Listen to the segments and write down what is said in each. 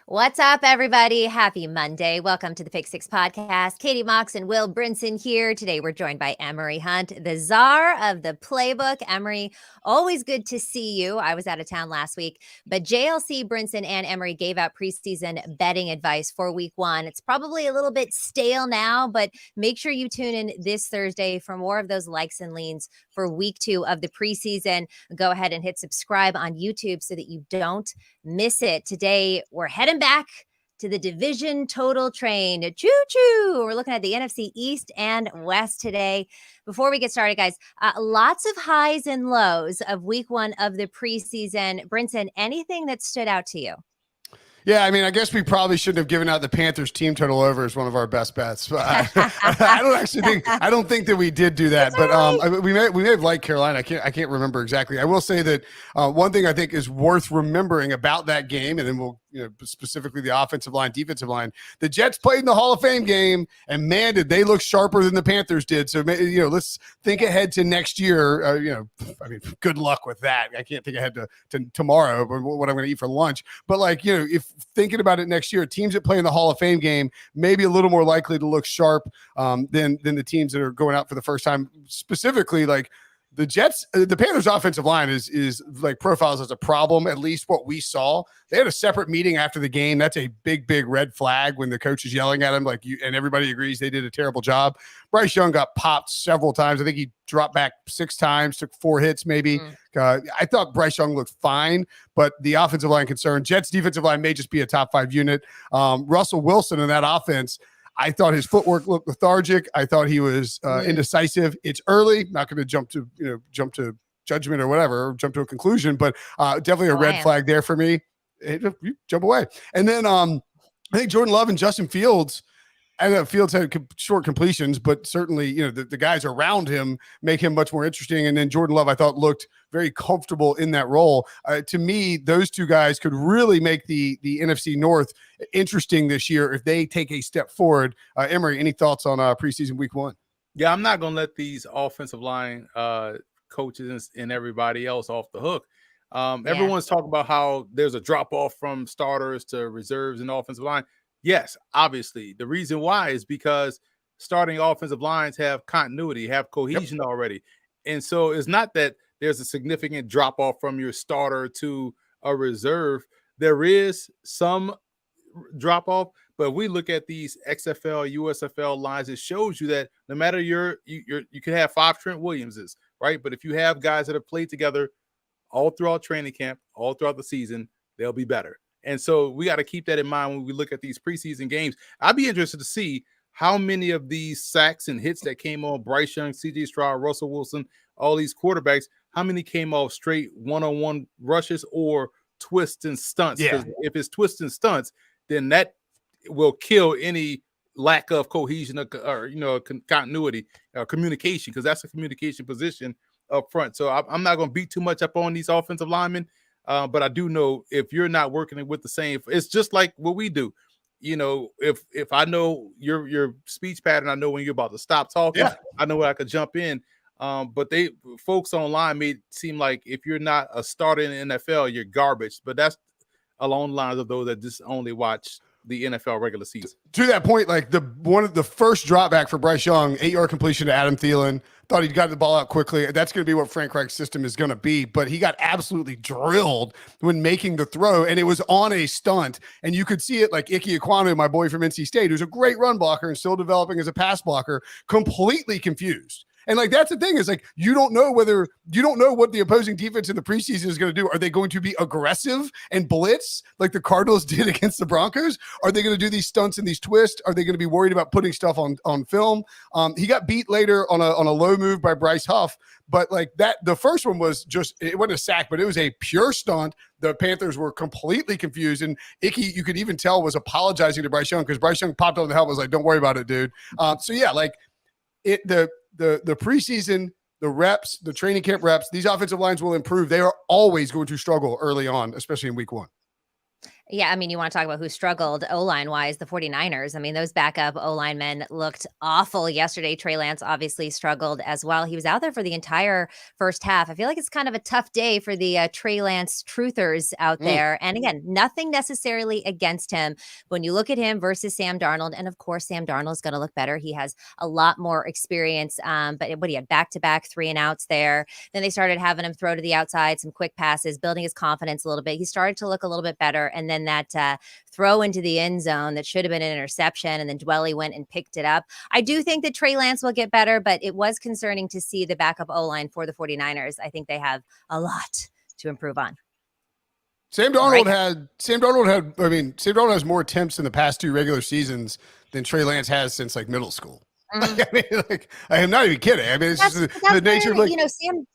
What's up, everybody? Happy Monday. Welcome to the Pick Six Podcast. Katie Mox and Will Brinson here. Today, we're joined by Emory Hunt, the czar of the playbook. Emory, always good to see you. I was out of town last week, but JLC, Brinson, and Emory gave out preseason betting advice for week one. It's probably a little bit stale now, but make sure you tune in this Thursday for more of those likes and leans for week two of the preseason. Go ahead and hit subscribe on YouTube so that you don't miss it. Today, we're heading back to the division total train. Choo-choo! We're looking at the NFC East and West today. Before we get started, guys, lots of highs and lows of week one of the preseason. Brinson, anything that stood out to you? Yeah, I mean, I guess we probably shouldn't have given out the Panthers team total over as one of our best bets. But I don't think that we did do that. But we may have liked Carolina. I can't remember exactly. I will say that one thing I think is worth remembering about that game, and then we'll specifically the offensive line, defensive line. The Jets played in the Hall of Fame game, and man, did they look sharper than the Panthers did. So let's think ahead to next year. I mean, good luck with that. I can't think ahead to tomorrow, but what I'm going to eat for lunch. But if thinking about it next year, teams that play in the Hall of Fame game may be a little more likely to look sharp than the teams that are going out for the first time. Specifically, the Jets, the Panthers' offensive line is profiles as a problem, at least what we saw. They had a separate meeting after the game. That's a big, big red flag when the coach is yelling at him, and everybody agrees they did a terrible job. Bryce Young got popped several times. I think he dropped back 6 times, took 4 hits maybe. I thought Bryce Young looked fine, but the offensive line concern, Jets' defensive line may just be a top 5 unit. Russell Wilson in that offense, I thought his footwork looked lethargic. I thought he was indecisive. It's early. Not going to jump to judgment or whatever, or jump to a conclusion, but definitely a red flag there for me. You jump away. And then I think Jordan Love and Justin Fields. I know Fields had short completions, but certainly, the guys around him make him much more interesting. And then Jordan Love, I thought, looked very comfortable in that role. To me, those two guys could really make the NFC North interesting this year if they take a step forward. Emory, any thoughts on preseason week one? Yeah, I'm not going to let these offensive line coaches and everybody else off the hook. Everyone's talking about how there's a drop-off from starters to reserves and offensive line. Yes, obviously. The reason why is because starting offensive lines have continuity, have cohesion already. And so it's not that there's a significant drop-off from your starter to a reserve. There is some drop-off, but we look at these XFL, USFL lines, it shows you that no matter you could have 5 Trent Williamses, right? But if you have guys that have played together all throughout training camp, all throughout the season, they'll be better. And so we got to keep that in mind when we look at these preseason games. I'd be interested to see how many of these sacks and hits that came on Bryce Young, C.J. Stroud, Russell Wilson, all these quarterbacks, how many came off straight one-on-one rushes or twists and stunts? Yeah. If it's twists and stunts, then that will kill any lack of cohesion or continuity or communication, because that's a communication position up front. So I'm not going to beat too much up on these offensive linemen. But I do know if you're not working with the same, it's just like what we do. If I know your speech pattern, I know when you're about to stop talking. Yeah. I know where I could jump in. But folks online made it seem like if you're not a starter in the NFL, you're garbage. But that's along the lines of those that just only watch the NFL regular season. To that point, one of the first drop back for Bryce Young, 8-yard completion to Adam Thielen. Thought he'd got the ball out quickly. That's going to be what Frank Reich's system is going to be. But he got absolutely drilled when making the throw, and it was on a stunt. And you could see it, like Ike Ekwonu, my boy from NC State, who's a great run blocker and still developing as a pass blocker, completely confused. And that's the thing is you don't know what the opposing defense in the preseason is going to do. Are they going to be aggressive and blitz like the Cardinals did against the Broncos? Are they going to do these stunts and these twists? Are they going to be worried about putting stuff on film? He got beat later on a low move by Bryce Huff, but the first one was it wasn't a sack, but it was a pure stunt. The Panthers were completely confused, and Icky, you could even tell, was apologizing to Bryce Young because Bryce Young popped on the helmet, was like, "Don't worry about it, dude." The preseason, the reps, the training camp reps, these offensive lines will improve. They are always going to struggle early on, especially in week one. Yeah, I mean, you want to talk about who struggled O-line wise, the 49ers. I mean, those backup O-linemen looked awful yesterday. Trey Lance obviously struggled as well. He was out there for the entire first half. I feel like it's kind of a tough day for the Trey Lance truthers out there. And again, nothing necessarily against him. When you look at him versus Sam Darnold, and of course, Sam Darnold's going to look better. He has a lot more experience. But what he had back-to-back 3-and-outs there. Then they started having him throw to the outside, some quick passes, building his confidence a little bit. He started to look a little bit better. And then that throw into the end zone that should have been an interception, and then Dwelly went and picked it up. I do think that Trey Lance will get better, but it was concerning to see the backup O-line for the 49ers. I think they have a lot to improve on. Sam Darnold has more attempts in the past 2 regular seasons than Trey Lance has since like middle school. I mean, like, I am not even kidding. I mean, it's just the nature of, like, Sam.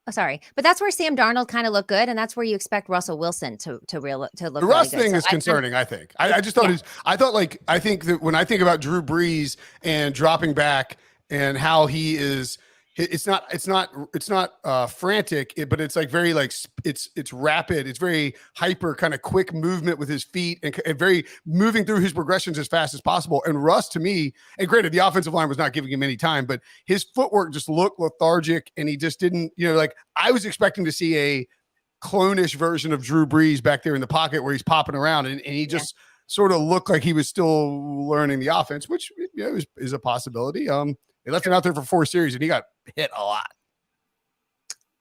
Oh, sorry, but that's where Sam Darnold kind of looked good, and that's where you expect Russell Wilson to look. The really Russ good. thing is concerning. I think. I just thought I think that when I think about Drew Brees and dropping back and how he is, it's not frantic, but it's like very like it's rapid. It's very hyper, kind of quick movement with his feet and very moving through his progressions as fast as possible. And Russ, to me, and granted, the offensive line was not giving him any time, but his footwork just looked lethargic, and he just didn't. Like I was expecting to see a clone-ish version of Drew Brees back there in the pocket where he's popping around, and he just sort of looked like he was still learning the offense, which is a possibility. They left him out there for 4 series, and he got hit a lot.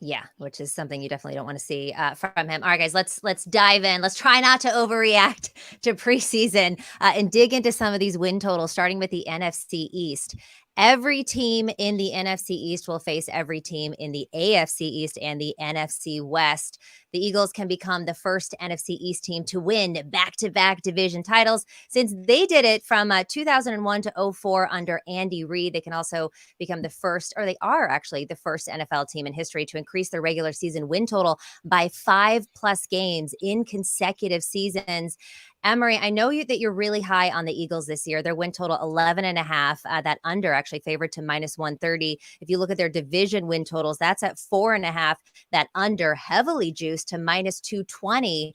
Yeah, which is something you definitely don't want to see from him. All right, guys, let's dive in. Let's try not to overreact to preseason and dig into some of these win totals, starting with the NFC East. Every team in the NFC East will face every team in the AFC East and the NFC West. The Eagles can become the first NFC East team to win back-to-back division titles. Since they did it from 2001 to 04 under Andy Reid, they can also become the first, or they are actually the first NFL team in history to increase their regular season win total by 5+ games in consecutive seasons. Emory, I know that you're really high on the Eagles this year. Their win total 11.5. That under actually favored to -130. If you look at their division win totals, that's at 4.5. That under heavily juiced to -220.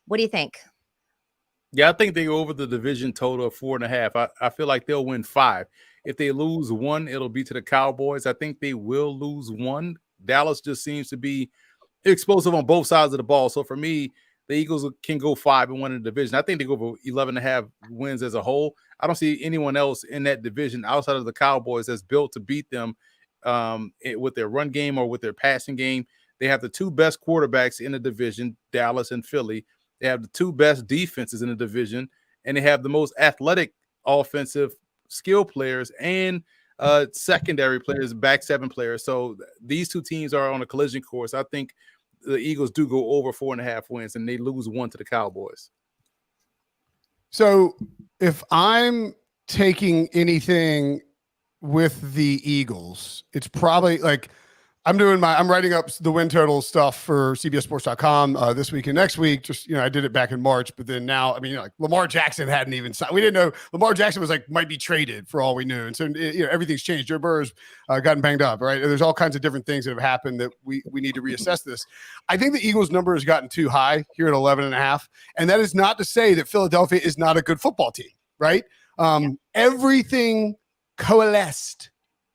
What do you think? Yeah, I think they go over the division total of 4.5. I feel like they'll win 5. If they lose 1, it'll be to the Cowboys. I think they will lose 1. Dallas just seems to be explosive on both sides of the ball. So for me, the Eagles can go 5-1 in the division. I think they go for 11.5 wins as a whole. I don't see anyone else in that division outside of the Cowboys that's built to beat them with their run game or with their passing game. They have the 2 best quarterbacks in the division, Dallas and Philly. They have the 2 best defenses in the division, and they have the most athletic offensive skill players and secondary players, back 7 players. So these 2 teams are on a collision course. I think the Eagles do go over 4.5 wins, and they lose 1 to the Cowboys. So if I'm taking anything with the Eagles, it's probably like I'm writing up the win total stuff for CBSSports.com this week and next week. Just, I did it back in March, but then now, like Lamar Jackson hadn't even signed. We didn't know Lamar Jackson was might be traded for all we knew. And so, everything's changed. Joe Burrow's gotten banged up, right? There's all kinds of different things that have happened that we need to reassess this. I think the Eagles number has gotten too high here at 11.5. And that is not to say that Philadelphia is not a good football team, right? Everything coalesced,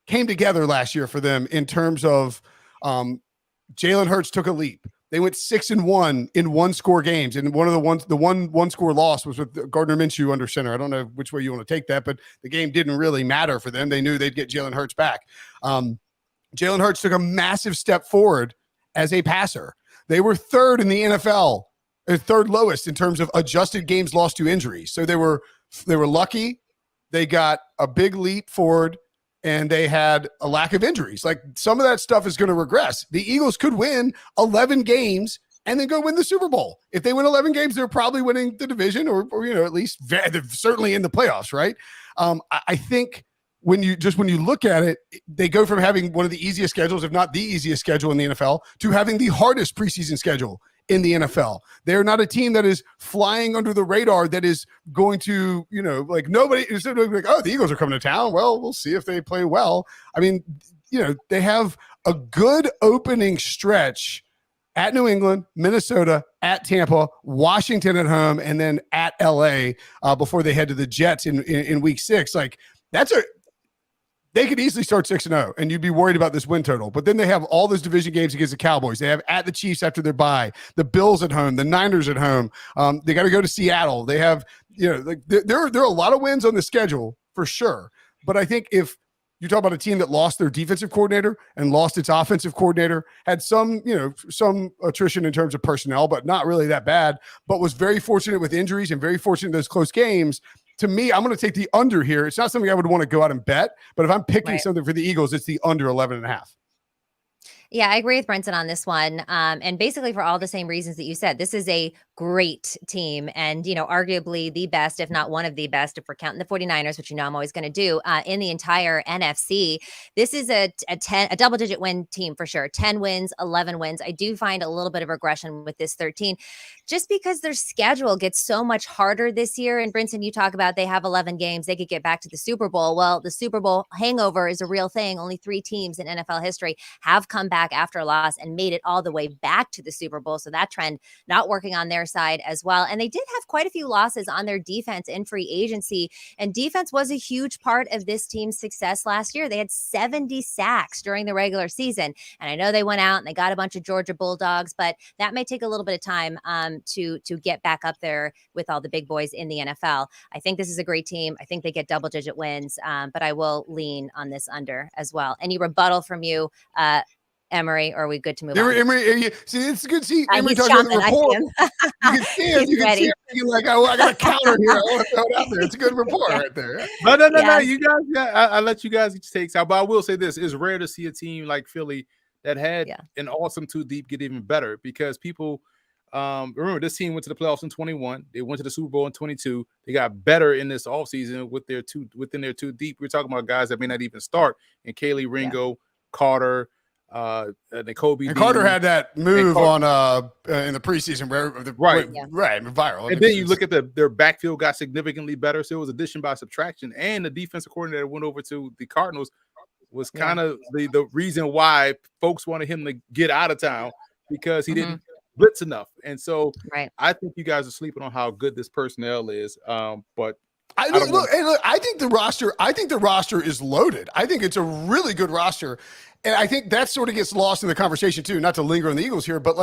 came together last year for them in terms of Jalen Hurts took a leap. They went 6-1 in 1-score games, and the one score loss was with Gardner Minshew under center. I don't know which way you want to take that, but the game didn't really matter for them. They knew they'd get Jalen Hurts back. Jalen Hurts took a massive step forward as a passer. They were 3rd in the NFL, 3rd lowest in terms of adjusted games lost to injuries. So they were lucky. They got a big leap forward, and they had a lack of injuries. Like, some of that stuff is going to regress. The Eagles could win 11 games and then go win the Super Bowl. If they win 11 games, they're probably winning the division or at least they're certainly in the playoffs, right? I think when you look at it, they go from having one of the easiest schedules, if not the easiest schedule in the NFL, to having the hardest preseason schedule in the NFL. They're not a team that is flying under the radar, that is going to, like nobody is like, oh, the Eagles are coming to town. Well, we'll see if they play well. I mean, they have a good opening stretch at New England, Minnesota, at Tampa, Washington at home, and then at LA before they head to the Jets in week 6. Like they could easily start 6-0 and you'd be worried about this win total. But then they have all those division games against the Cowboys. They have at the Chiefs after their bye, the Bills at home, the Niners at home. They got to go to Seattle. They have, there are a lot of wins on the schedule for sure. But I think if you talk about a team that lost their defensive coordinator and lost its offensive coordinator, had some attrition in terms of personnel, but not really that bad, but was very fortunate with injuries and very fortunate in those close games. To me, I'm going to take the under here. It's not something I would want to go out and bet, but if I'm picking something for the Eagles, it's the under 11.5. Yeah, I agree with Brinson on this one. And basically for all the same reasons that you said, this is a great team and, arguably the best, if not one of the best, if we're counting the 49ers, which I'm always going to do, in the entire NFC. This is a double-digit win team for sure. 10 wins, 11 wins. I do find a little bit of regression with this 13, just because their schedule gets so much harder this year. And Brinson, you talk about they have 11 games. They could get back to the Super Bowl. Well, the Super Bowl hangover is a real thing. Only 3 teams in NFL history have come back after a loss and made it all the way back to the Super Bowl. So that trend not working on their side as well. And they did have quite a few losses on their defense in free agency. And defense was a huge part of this team's success last year. They had 70 sacks during the regular season. And I know they went out and they got a bunch of Georgia Bulldogs, but that may take a little bit of time to get back up there with all the big boys in the NFL. I think this is a great team. I think they get double-digit wins, but I will lean on this under as well. Any rebuttal from you, Emory, or are we good to move on? Emory, see, it's good to see Emory talking about the report. You can see him. You can see him like, I got a counter here. I want to throw it out there. It's a good report right there. No. You guys, I let you guys get your takes out. But I will say this: it's rare to see a team like Philly that had an awesome 2 deep get even better, because people remember this team went to the playoffs in 21. They went to the Super Bowl in 22. They got better in this offseason within their 2 deep. We're talking about guys that may not even start, and Kaylee, Ringo, Carter, Kobe. And Carter had that move on in the preseason where viral. And then you look at their backfield got significantly better, so it was addition by subtraction. And the defensive coordinator went over to the Cardinals was kind of the reason why folks wanted him to get out of town, because he didn't blitz enough. And so I think you guys are sleeping on how good this personnel is. But I think the roster is loaded. I think it's a really good roster. And I think that sort of gets lost in the conversation too, not to linger on the Eagles here, but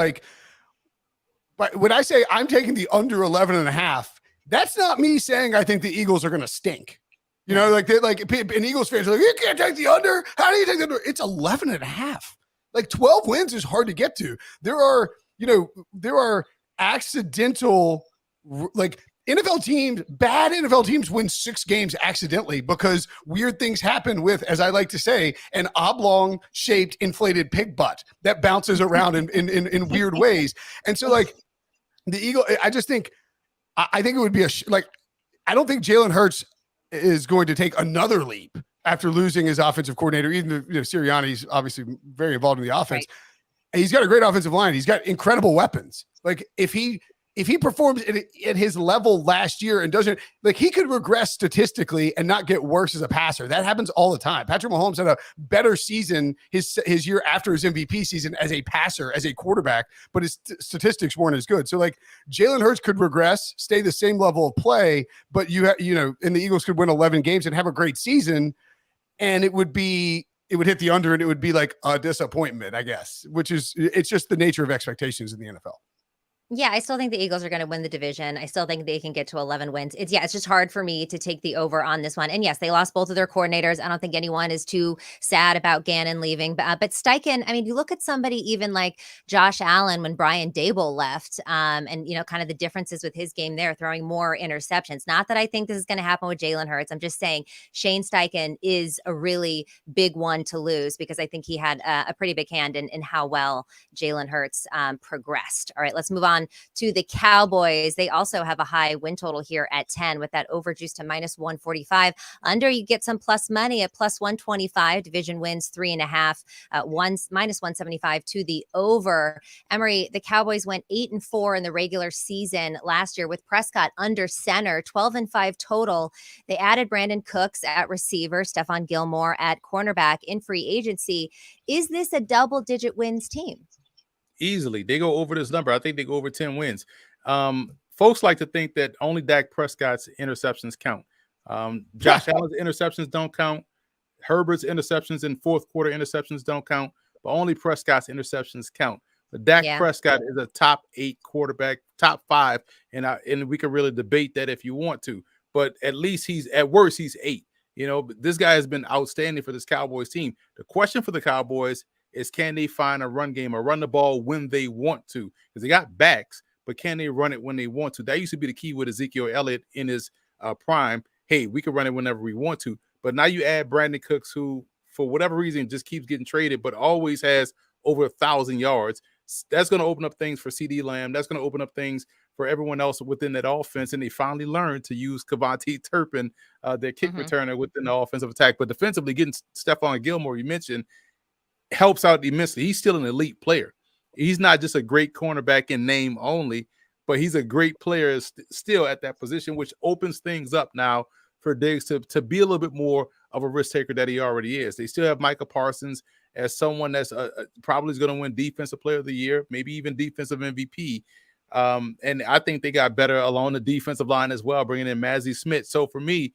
when I say I'm taking the under 11.5, that's not me saying I think the Eagles are going to stink. And Eagles fans are like, you can't take the under. How do you take the under? It's 11.5. 12 wins is hard to get to. There are accidental, bad NFL teams win 6 games accidentally because weird things happen with, as I like to say, an oblong-shaped inflated pig butt that bounces around in weird ways. And so, the Eagle, I think it would be I don't think Jalen Hurts is going to take another leap after losing his offensive coordinator. Even though Sirianni's obviously very involved in the offense. Right. He's got a great offensive line. He's got incredible weapons. If he performs at his level last year and doesn't, he could regress statistically and not get worse as a passer. That happens all the time. Patrick Mahomes had a better season his year after his MVP season as a passer, as a quarterback, but his statistics weren't as good. So Jalen Hurts could regress, stay the same level of play, but and the Eagles could win 11 games and have a great season, and it would hit the under, and it would be like a disappointment, I guess, it's just the nature of expectations in the NFL. Yeah, I still think the Eagles are going to win the division. I still think they can get to 11 wins. It's just hard for me to take the over on this one. And yes, they lost both of their coordinators. I don't think anyone is too sad about Gannon leaving. But Steichen, you look at somebody even like Josh Allen when Brian Daboll left, and kind of the differences with his game there, throwing more interceptions. Not that I think this is going to happen with Jalen Hurts. I'm just saying Shane Steichen is a really big one to lose, because I think he had a pretty big hand in how well Jalen Hurts progressed. All right, let's move on to the Cowboys. They also have a high win total here at 10 with that over juice to -145. Under, you get some plus money at +125. Division wins 3.5, -175 to the over. Emory, the Cowboys went 8-4 in the regular season last year with Prescott under center, 12-5 total. They added Brandon Cooks at receiver, Stephon Gilmore at cornerback in free agency. Is this a double-digit wins team? easily. They go over this number. I think they go over 10 wins. Folks like to think that only Dak Prescott's interceptions count. Josh Allen's interceptions don't count. Herbert's interceptions and fourth quarter interceptions don't count, but only Prescott's interceptions count. But Dak Prescott is a top 8 quarterback, top 5, and we can really debate that if you want to. But at least at worst he's 8. You know, this guy has been outstanding for this Cowboys team. The question for the Cowboys is, can they find a run game or run the ball when they want to? Because they got backs, but can they run it when they want to? That used to be the key with Ezekiel Elliott in his prime. Hey, we can run it whenever we want to. But now you add Brandon Cooks, who for whatever reason just keeps getting traded, but always has over 1,000 yards. That's going to open up things for CD Lamb. That's going to open up things for everyone else within that offense. And they finally learned to use Kavonte Turpin, their kick returner, within the offensive attack. But defensively, getting Stephon Gilmore, you mentioned, helps out immensely. He's still an elite player. He's not just a great cornerback in name only, but he's a great player still at that position, which opens things up now for Diggs to be a little bit more of a risk taker that he already is. They still have Micah Parsons as someone that's probably is going to win Defensive Player of the Year, maybe even Defensive MVP. And I think they got better along the defensive line as well, bringing in Mazzie Smith. So for me,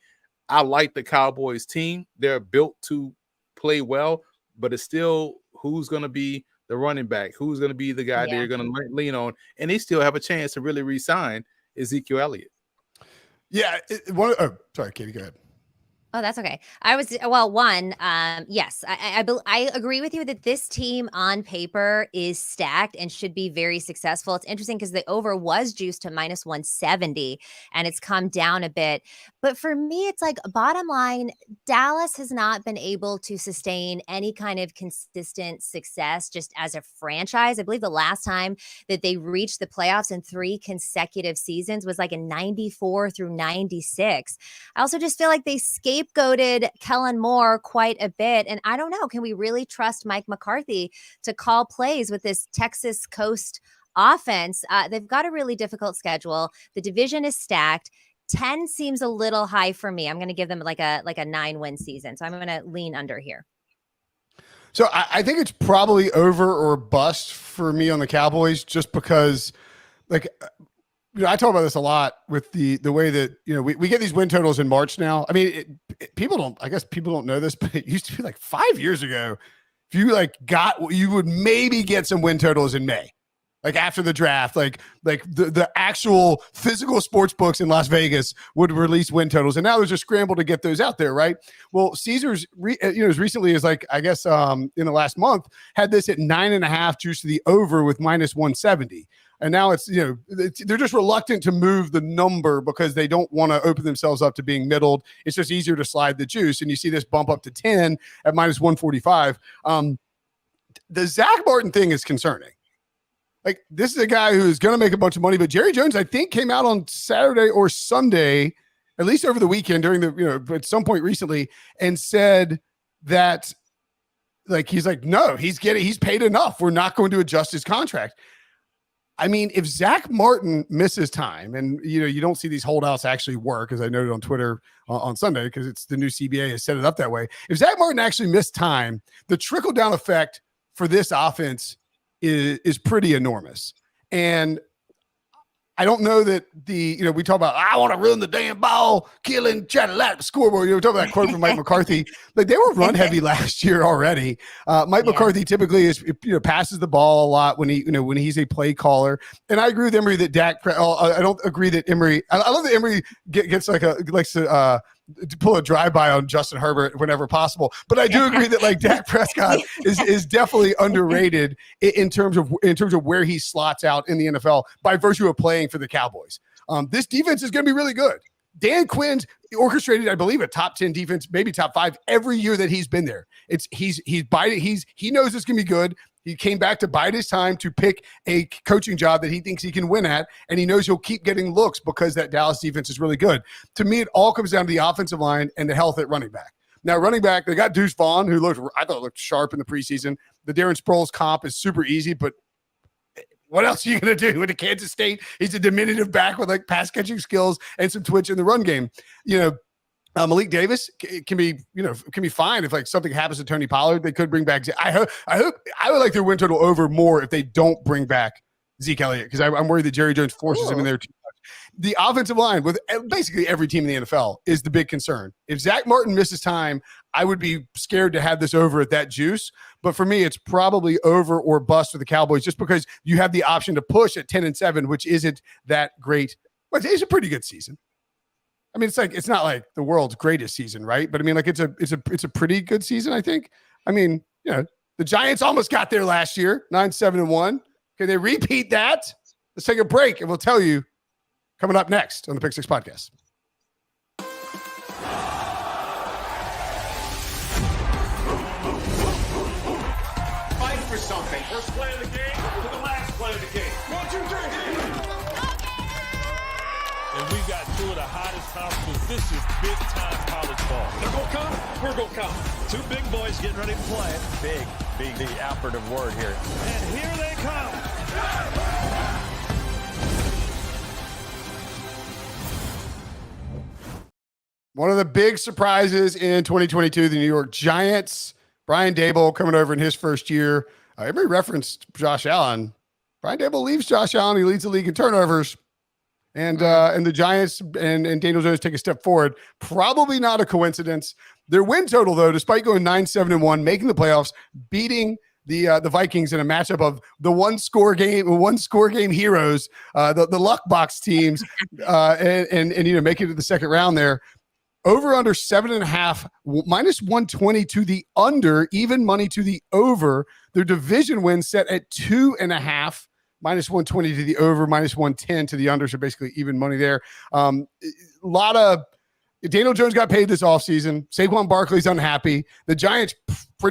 I like the Cowboys team. They're built to play well, but it's still who's going to be the running back, who's going to be the guy they're going to lean on. And they still have a chance to really re-sign Ezekiel Elliott. Yeah. Sorry, Katie, go ahead. Oh, that's okay. Yes, I agree with you that this team on paper is stacked and should be very successful. It's interesting because the over was juiced to minus 170 and it's come down a bit. But for me, it's like bottom line, Dallas has not been able to sustain any kind of consistent success just as a franchise. I believe the last time that they reached the playoffs in 3 consecutive seasons was like in 94 through 96. I also just feel like they scapegoated Kellen Moore quite a bit. And I don't know, can we really trust Mike McCarthy to call plays with this Texas Coast offense? They've got a really difficult schedule. The division is stacked. 10 seems a little high for me. I'm going to give them like a 9-win season. So I'm going to lean under here. So I think it's probably over or bust for me on the Cowboys, just because, like, I talk about this a lot with the way that, we get these win totals in March now. I mean, people don't know this, but it used to be like 5 years ago. If you you would maybe get some win totals in May, like after the draft, like the actual physical sports books in Las Vegas would release win totals. And now there's a scramble to get those out there. Right. Well, Caesars, as recently as in the last month, had this at 9.5 juice to the over with minus 170. And now it's, they're just reluctant to move the number because they don't want to open themselves up to being middled. It's just easier to slide the juice. And you see this bump up to 10 at minus 145. The Zach Martin thing is concerning. Like, this is a guy who's going to make a bunch of money, but Jerry Jones, I think, came out on Saturday or Sunday, at least over the weekend during at some point recently, and said that, he's like, no, he's paid enough. We're not going to adjust his contract. I mean, if Zach Martin misses time, and you don't see these holdouts actually work, as I noted on Twitter on Sunday, because it's the new CBA has set it up that way. If Zach Martin actually missed time, the trickle down effect for this offense is pretty enormous. And I don't know that we talk about, I want to run the damn ball, killing, trying to lap the scoreboard. We talk about that quote from Mike McCarthy. Like, they were run heavy last year already. Mike McCarthy typically passes the ball a lot when he's a play caller. And I agree with Emory that I don't agree that Emory. I love that Emory likes to pull a drive-by on Justin Herbert whenever possible. But I do agree that Dak Prescott is definitely underrated in terms of where he slots out in the NFL by virtue of playing for the Cowboys. This defense is going to be really good. Dan Quinn's orchestrated, I believe, a top 10 defense, maybe top 5 every year that he's been there. He knows it's going to be good. He came back to bide his time to pick a coaching job that he thinks he can win at, and he knows he'll keep getting looks because that Dallas defense is really good. To me, it all comes down to the offensive line and the health at running back. Now, running back, they got Deuce Vaughn, who I thought looked sharp in the preseason. The Darren Sproles comp is super easy, but what else are you going to do with Kansas State? He's a diminutive back with pass catching skills and some twitch in the run game. Malik Davis can be fine if like something happens to Tony Pollard. They could bring back. I would like their win total over more if they don't bring back Zeke Elliott, because I'm worried that Jerry Jones forces him in there too much. The offensive line with basically every team in the NFL is the big concern. If Zach Martin misses time, I would be scared to have this over at that juice. But for me, it's probably over or bust for the Cowboys, just because you have the option to push at 10-7, which isn't that great. But it's a pretty good season. I mean, it's not like the world's greatest season, right? But I mean, like it's a pretty good season, I think. I mean, the Giants almost got there last year, 9-7-1. Can they repeat that? Let's take a break, and we'll tell you coming up next on the Pick Six Podcast. Fight for something. First play of the game to the last play of the game. 1, 2, 3. And we got two of the hottest conferences. This is big time college ball. They're going to come. We're going to come. Two big boys getting ready to play. Big, the operative word here. And here they come. One of the big surprises in 2022, the New York Giants. Brian Daboll coming over in his first year. Everybody referenced Josh Allen. Brian Daboll leaves Josh Allen. He leads the league in turnovers. And the Giants and Daniel Jones take a step forward. Probably not a coincidence. Their win total, though, despite going 9-7-1, making the playoffs, beating the Vikings in a matchup of the one score game heroes, the luck box teams, and making it to the second round there. Over under 7.5, minus 120 to the under, even money to the over. Their division win set at 2.5. Minus 120 to the over, minus 110 to the under. So basically even money there. A lot of Daniel Jones got paid this offseason. Saquon Barkley's unhappy. The Giants they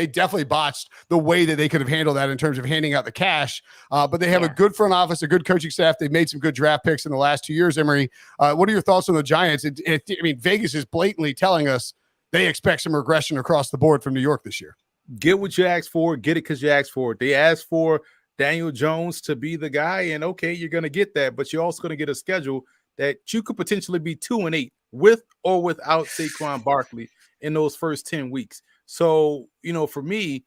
definitely botched the way that they could have handled that in terms of handing out the cash. But they have a good front office, a good coaching staff. They've made some good draft picks in the last 2 years, Emory. What are your thoughts on the Giants? Vegas is blatantly telling us they expect some regression across the board from New York this year. Get what you asked for. Get it because you asked for it. They asked for Daniel Jones to be the guy, and okay, you're going to get that, but you're also going to get a schedule that you could potentially be 2-8 with or without Saquon Barkley in those first 10 weeks. So, for me,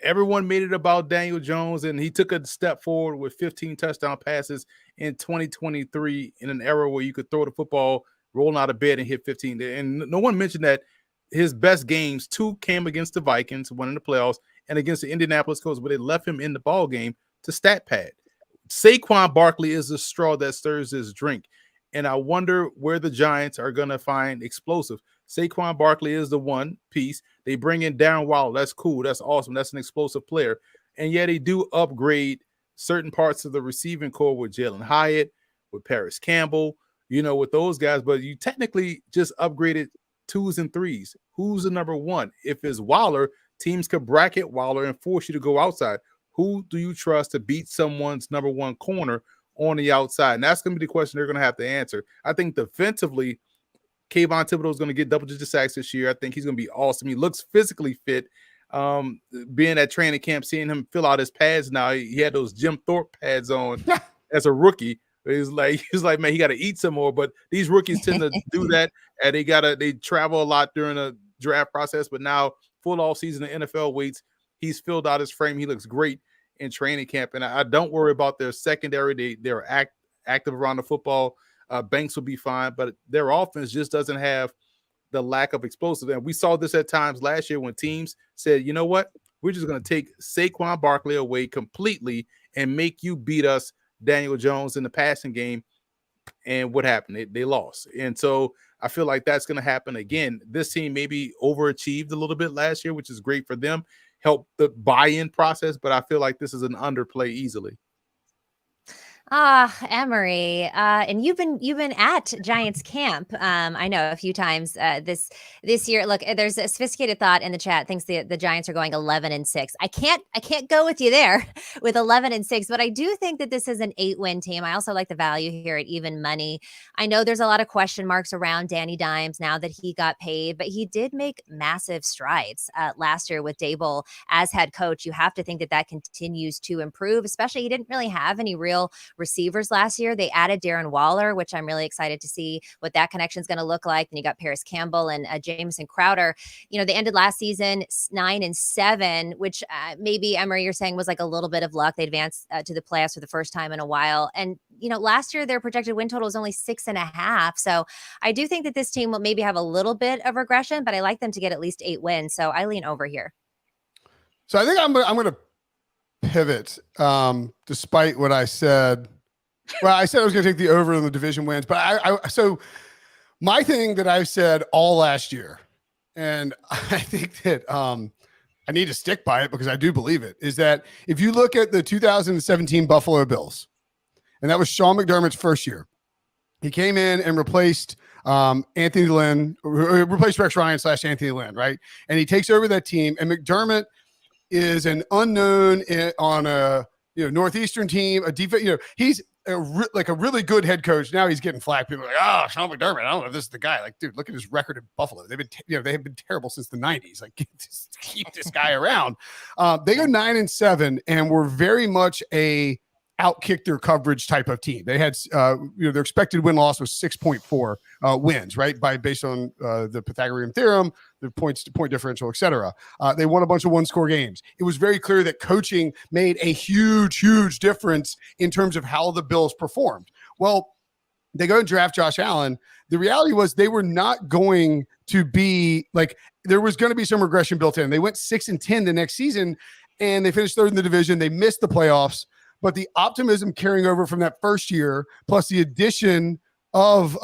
everyone made it about Daniel Jones, and he took a step forward with 15 touchdown passes in 2023 in an era where you could throw the football, roll out of bed, and hit 15. And no one mentioned that his best games, 2 came against the Vikings, 1 in the playoffs, and against the Indianapolis Colts, where they left him in the ball game to stat pad. Saquon Barkley is the straw that stirs this drink, and I wonder where the Giants are going to find explosive. Saquon Barkley is the one piece. They bring in Darren Waller. That's cool. That's awesome. That's an explosive player. And yet they do upgrade certain parts of the receiving core with Jalen Hyatt, with Paris Campbell, with those guys. But you technically just upgraded 2s and 3s. Who's the number one? If it's Waller, teams could bracket Waller and force you to go outside. Who do you trust to beat someone's number one corner on the outside? And that's going to be the question they're going to have to answer. I think defensively, Kayvon Thibodeau is going to get double-digit sacks this year. I think he's going to be awesome. He looks physically fit. Being at training camp, seeing him fill out his pads now, he had those Jim Thorpe pads on as a rookie. He's like, man, he got to eat some more. But these rookies tend to do that, and they travel a lot during the draft process. But now, full off season of NFL weights, he's filled out his frame. He looks great in training camp, and I don't worry about their secondary. They're active around the football. Banks will be fine, but their offense just doesn't have the lack of explosive. And we saw this at times last year when teams said, you know what, we're just going to take Saquon Barkley away completely and make you beat us, Daniel Jones, in the passing game. And what happened? They lost. And so I feel like that's going to happen again. This team maybe overachieved a little bit last year, which is great for them, help the buy-in process, but I feel like this is an underplay easily. Emory, and you've been at Giants camp. I know a few times this year. Look, there's a sophisticated thought in the chat thinks the Giants are going 11-6. I can't go with you there with 11-6, but I do think that this is an 8-win team. I also like the value here at even money. I know there's a lot of question marks around Danny Dimes now that he got paid, but he did make massive strides last year with Daboll as head coach. You have to think that continues to improve, especially he didn't really have any real receivers last year. They added Darren Waller, which I'm really excited to see what that connection is going to look like. And you got Paris Campbell and Jameson Crowder. They ended last season 9-7, which maybe, Emory, you're saying was like a little bit of luck. They advanced to the playoffs for the first time in a while. And, last year their projected win total was only 6.5. So I do think that this team will maybe have a little bit of regression, but I like them to get at least 8 wins. So I lean over here. So I think I'm going to pivot, despite what I said. Well, I said I was going to take the over in the division wins, but so my thing that I've said all last year, and I think that I need to stick by it because I do believe it, is that if you look at the 2017 Buffalo Bills, and that was Sean McDermott's first year, he came in and replaced Anthony Lynn, replaced Rex Ryan / Anthony Lynn, right? And he takes over that team, and McDermott is an unknown on a Northeastern team, a defense. He's a really good head coach. Now he's getting flack. People are like, Sean McDermott, I don't know if this is the guy. Like, dude, look at his record in Buffalo. They've been they have been terrible since the 90s. Like, just keep this guy around. They go 9-7, and were very much a outkick their coverage type of team. They had their expected win-loss was 6.4 wins, right? Based on the Pythagorean theorem, the points to point differential, etc. They won a bunch of one-score games. It was very clear that coaching made a huge difference in terms of how the Bills performed. Well, they go and draft Josh Allen. The reality was they were not going to be like, there was going to be some regression built in. They went 6-10 the next season, and they finished third in the division. They missed the playoffs. But the optimism carrying over from that first year, plus the addition of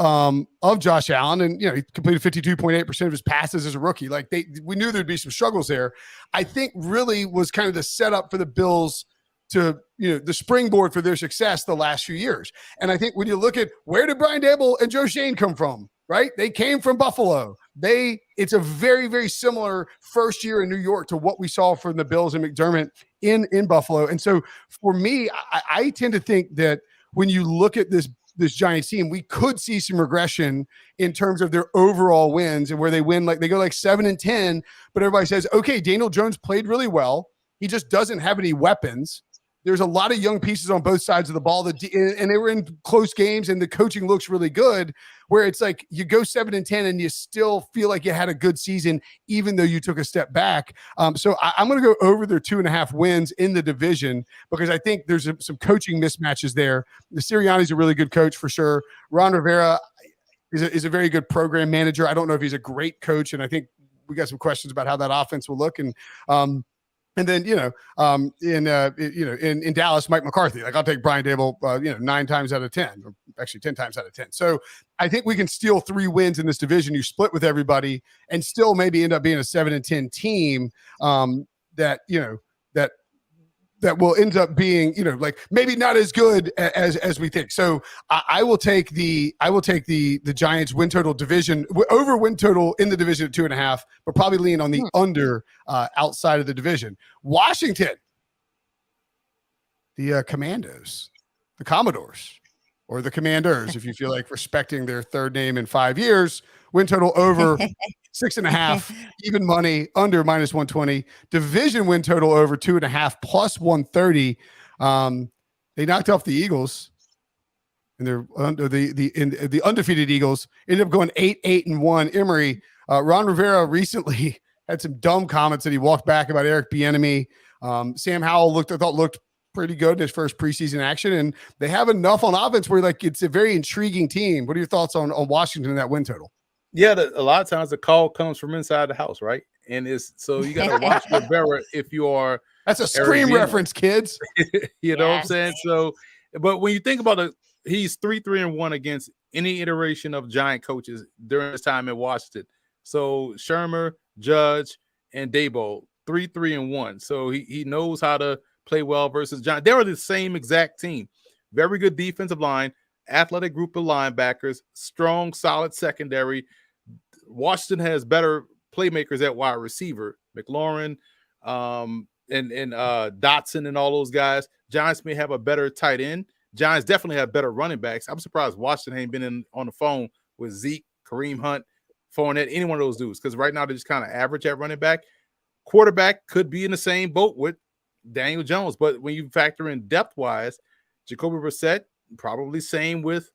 Josh Allen, and he completed 52.8% of his passes as a rookie. Like we knew there'd be some struggles there. I think really was kind of the setup for the Bills to the springboard for their success the last few years. And I think when you look at where did Brian Daboll and Joe Shane come from, right? They came from Buffalo. It's a very, very similar first year in New York to what we saw from the Bills and McDermott in Buffalo. And so for me, I tend to think that when you look at this Giants team, we could see some regression in terms of their overall wins and where they win. Like they go like 7-10, but everybody says, okay, Daniel Jones played really well. He just doesn't have any weapons. There's a lot of young pieces on both sides of the ball and they were in close games, and the coaching looks really good, where it's like you go 7-10 and you still feel like you had a good season, even though you took a step back. So I'm going to go over their 2.5 wins in the division because I think there's some coaching mismatches there. The Sirianni's a really good coach for sure. Ron Rivera is a very good program manager. I don't know if he's a great coach, and I think we got some questions about how that offense will look. And then, in Dallas, Mike McCarthy, like I'll take Brian Daboll, 9 times out of 10, or actually 10 times out of 10. So I think we can steal 3 wins in this division. You split with everybody and still maybe end up being a 7-10 team that will end up being, like maybe not as good as we think. So I will take the Giants win total division over win total in the division at 2.5, but probably lean on the under outside of the division. Washington, the Commandos, the Commodores, or the Commanders, if you feel like respecting their third name in 5 years. Win total over 6.5, even money under -120. Division win total over 2.5 plus 130. They knocked off the Eagles, and they're under the undefeated Eagles ended up going 8-1. Emory, Ron Rivera recently had some dumb comments that he walked back about Eric Bieniemy. Sam Howell looked pretty good in his first preseason action, and they have enough on offense where like it's a very intriguing team. What are your thoughts on Washington and that win total? Yeah, a lot of times the call comes from inside the house, right? And so you got to watch Rivera if you are. That's a Scream reference, kids. You know what I'm saying? So, but when you think about it, he's 3-1 against any iteration of Giant coaches during his time in Washington. So Shermer, Judge, and Daboll, 3-1. So he knows how to play well versus Giant. They were the same exact team. Very good defensive line, athletic group of linebackers, strong, solid secondary. Washington has better playmakers at wide receiver, McLaurin, and Dotson and all those guys. Giants may have a better tight end. Giants definitely have better running backs. I'm surprised Washington ain't been on the phone with Zeke, Kareem Hunt, Fournette, any one of those dudes, because right now they're just kind of average at running back. Quarterback could be in the same boat with Daniel Jones, but when you factor in depth-wise, Jacoby Brissett, probably same with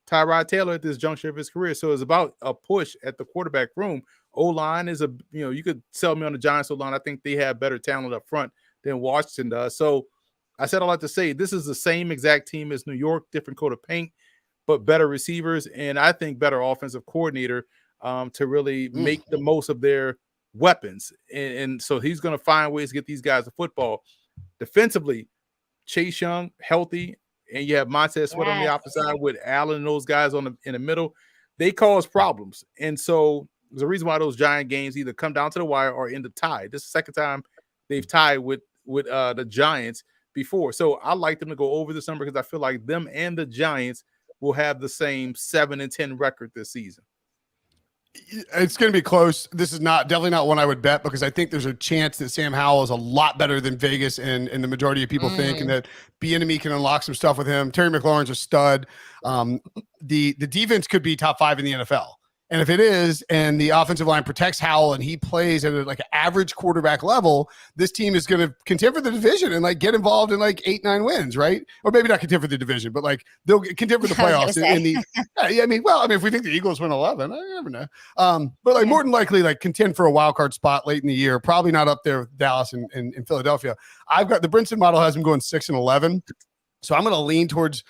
Tyrod Taylor at this juncture of his career. So it's about a push at the quarterback room. O-line is you could sell me on the Giants O-line. I think they have better talent up front than Washington does. So I said a lot to say this is the same exact team as New York, different coat of paint, but better receivers, and I think better offensive coordinator to really make the most of their weapons. And so he's going to find ways to get these guys the football. Defensively, Chase Young, healthy, and you have Montez Sweat on the opposite side with Allen and those guys in the middle. They cause problems. And so there's a reason why those Giant games either come down to the wire or end the tie. This is the second time they've tied with the Giants before. So I like them to go over this number because I feel like them and the Giants will have the same 7-10 record this season. It's going to be close. This is definitely not one I would bet because I think there's a chance that Sam Howell is a lot better than Vegas and the majority of people think, and that Bieniemy can unlock some stuff with him. Terry McLaurin's a stud. The defense could be top 5 in the NFL. And if it is, and the offensive line protects Howell and he plays at an average quarterback level, this team is going to contend for the division and get involved in 8-9 wins, right? Or maybe not contend for the division, but they'll contend for the playoffs. If we think the Eagles win 11, I never know. But more than likely, contend for a wild card spot late in the year. Probably not up there with Dallas and Philadelphia. I've got the Brinson model has them going 6-11. So I'm going to lean towards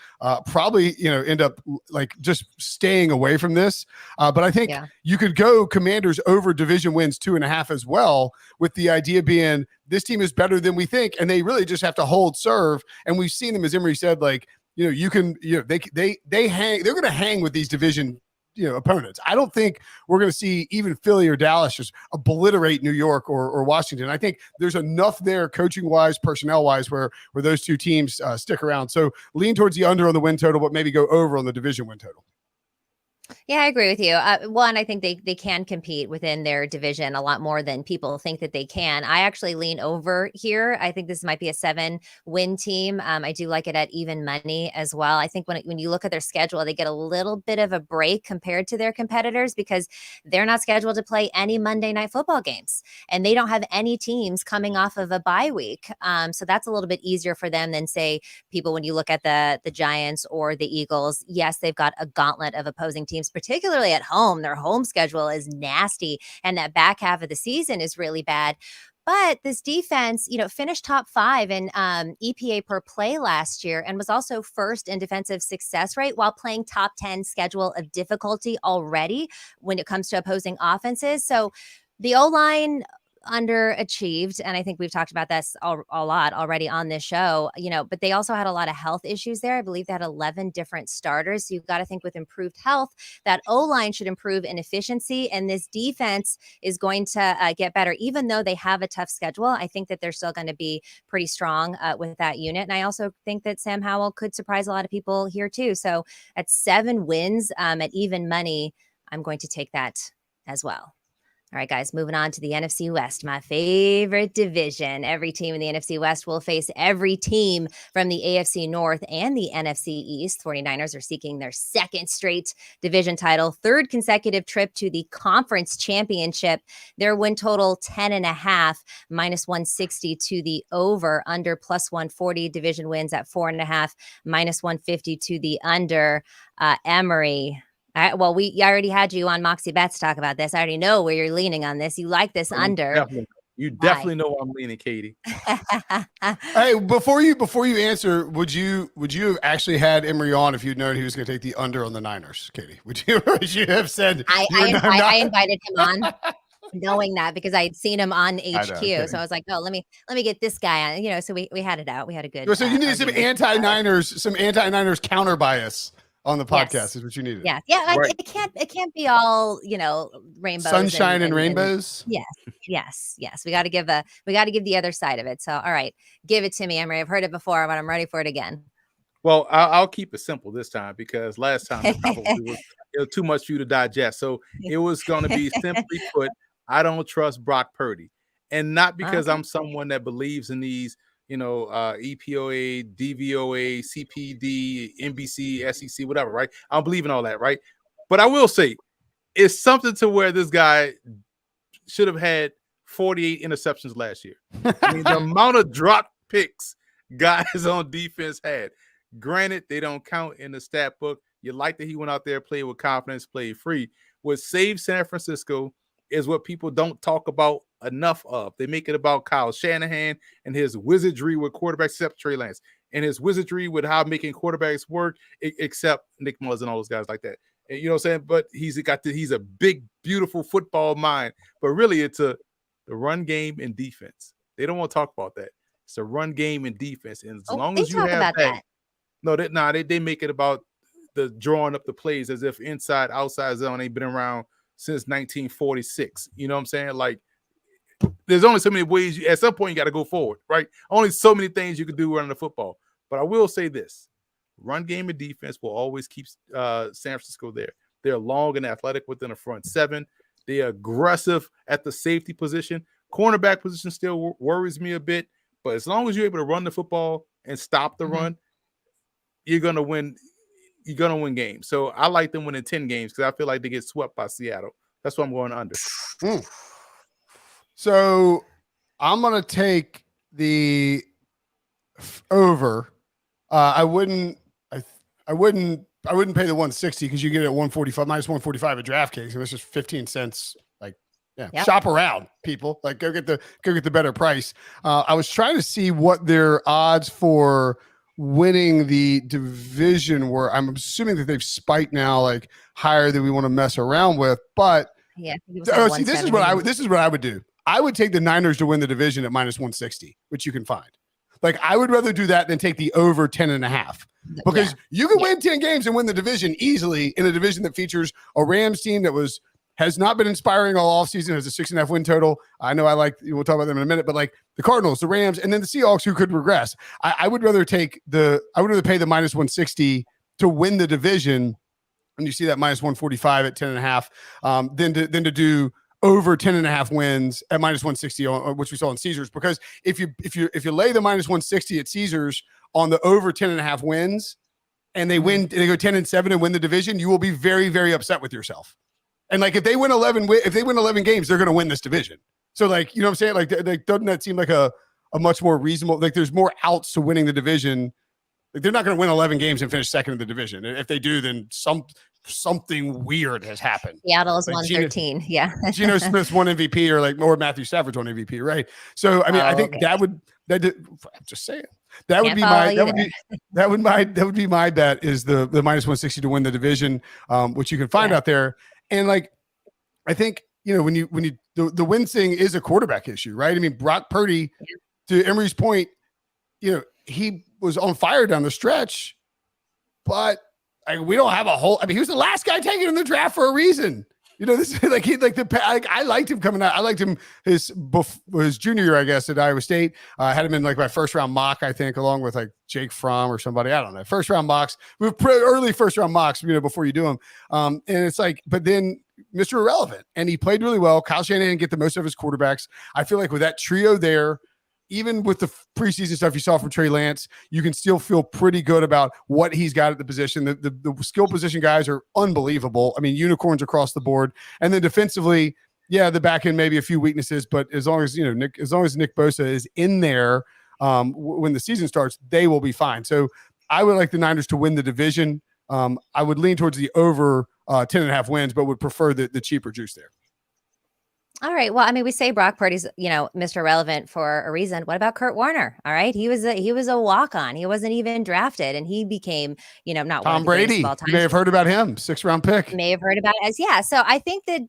probably, end up just staying away from this. But I think you could go Commanders over division wins 2.5 as well, with the idea being this team is better than we think. And they really just have to hold serve. And we've seen them, as Emory said, they hang, they're going to hang with these division opponents. I don't think we're going to see even Philly or Dallas just obliterate New York or Washington. I think there's enough there coaching wise, personnel wise, where those two teams stick around. So lean towards the under on the win total, but maybe go over on the division win total. Yeah, I agree with you. One, I think they can compete within their division a lot more than people think that they can. I actually lean over here. I think this might be a 7-win team. I do like it at even money as well. I think when you look at their schedule, they get a little bit of a break compared to their competitors because they're not scheduled to play any Monday Night Football games, and they don't have any teams coming off of a bye week. So that's a little bit easier for them than, say, people when you look at the Giants or the Eagles. Yes, they've got a gauntlet of opposing teams, particularly at home. Their home schedule is nasty, and that back half of the season is really bad. But this defense, finished top 5 in EPA per play last year and was also first in defensive success rate while playing top 10 schedule of difficulty already when it comes to opposing offenses. So the O-line underachieved, and I think we've talked about this a lot already on this show, but they also had a lot of health issues there. I believe they had 11 different starters. So you've got to think with improved health, that O-line should improve in efficiency, and this defense is going to get better. Even though they have a tough schedule, I think that they're still going to be pretty strong with that unit. And I also think that Sam Howell could surprise a lot of people here too. So at 7 wins at even money, I'm going to take that as well. All right, guys, moving on to the NFC West, my favorite division. Every team in the NFC West will face every team from the AFC North and the NFC East. 49ers are seeking their 2nd straight division title, 3rd consecutive trip to the conference championship. Their win total 10.5, -160 to the over, under +140. Division wins at 4.5, -150 to the under. Emory. I already had you on Moxie Bets to talk about this. I already know where you're leaning on this. You like this under. You definitely know I'm leaning, Katie. Hey, before you answer, would you have actually had Emory on if you'd known he was going to take the under on the Niners, Katie? Would you have said? I invited him on, knowing that because I had seen him on HQ. So I was like, oh, let me get this guy on. So we had it out. We had a good. So you needed some anti-Niners counter bias on the podcast is what you needed. Yeah. Right. It can't be all, rainbows, sunshine and rainbows. Yes. We got to give the other side of it. So, all right, give it to me, Emory. I've heard it before, but I'm ready for it again. Well, I'll keep it simple this time because last time it probably was too much for you to digest. So it was going to be simply put, I don't trust Brock Purdy, and not because I'm someone that believes in these EPOA, DVOA, CPD, NBC, SEC, whatever, right? I don't believe in all that, right? But I will say it's something to where this guy should have had 48 interceptions last year. I mean, the amount of drop picks guys on defense had. Granted, they don't count in the stat book. You like that he went out there, played with confidence, played free. What saved San Francisco is what people don't talk about enough of. They make it about Kyle Shanahan and his wizardry with quarterbacks, except Trey Lance, and his wizardry with how making quarterbacks work, except Nick Mullins and all those guys like that. And you know what I'm saying? But he's a big, beautiful football mind. But really, it's the run game and defense. They don't want to talk about that. It's a run game and defense. And as long as you have that. No, they make it about the drawing up the plays as if inside, outside zone ain't been around since 1946. You know what I'm saying? Like, there's only so many ways. At some point, you got to go forward, right? Only so many things you can do running the football. But I will say this. Run game and defense will always keep San Francisco there. They're long and athletic within the front seven. They're aggressive at the safety position. Cornerback position still worries me a bit. But as long as you're able to run the football and stop the run, you're gonna win. You're gonna win games. So I like them winning 10 games because I feel like they get swept by Seattle. That's why I'm going under. So I'm gonna take the over. I wouldn't pay the 160 because you get it at 145 minus 145 at DraftKings, and it's just 15 cents. Shop around, people. Like go get the better price. I was trying to see what their odds for winning the division were. I'm assuming that they've spiked now, like higher than we want to mess around with. But this is what I would do. I would take the Niners to win the division at minus 160, which you can find. Like I would rather do that than take the over 10.5 because you can win 10 games and win the division easily in a division that features a Rams team that has not been inspiring all offseason, has a 6.5 win total. I know we'll talk about them in a minute, but like the Cardinals, the Rams, and then the Seahawks who could regress. I would rather pay the minus 160 to win the division. And you see that minus 145 at 10.5, than to do over 10.5 wins at minus 160, which we saw in Caesars. Because if you lay the minus 160 at Caesars on the over 10.5 wins and they win, they go 10-7 and win the division, you will be very, very upset with yourself. And like if they win 11 games, they're going to win this division. So like, you know what I'm saying? Like doesn't that seem like a much more reasonable, like there's more outs to winning the division. Like they're not going to win 11 games and finish second in the division. And if they do, then something weird has happened. Seattle's like 113. Geno Smith's won MVP or Matthew Stafford's won MVP, right? So I mean, I think I'm just saying that would be my bet is the minus 160 to win the division, which you can find out there. And like, I think, when the win thing is a quarterback issue, right? I mean, Brock Purdy, to Emory's point, he was on fire down the stretch, but we don't have he was the last guy taken in the draft for a reason. This is I liked him coming out. I liked him his junior year, I guess, at Iowa State. I had him in like my first round mock, I think, along with like Jake Fromm or somebody. I don't know. First round mocks, early first round mocks, before you do them. And it's like, but then Mr. Irrelevant, and he played really well. Kyle Shanahan didn't get the most of his quarterbacks. I feel like with that trio there, even with the preseason stuff you saw from Trey Lance, you can still feel pretty good about what he's got at the position. The skill position guys are unbelievable. I mean, unicorns across the board. And then defensively, the back end maybe a few weaknesses, but as long as Nick Bosa is in there when the season starts, they will be fine. So I would like the Niners to win the division. I would lean towards the over 10.5 wins, but would prefer the cheaper juice there. All right. Well, I mean, we say Brock Purdy's, Mr. Relevant for a reason. What about Kurt Warner? All right. He was a walk-on. He wasn't even drafted, and he became, not Tom Brady. You may have heard about him, 6th round pick. You may have heard about it as, So I think that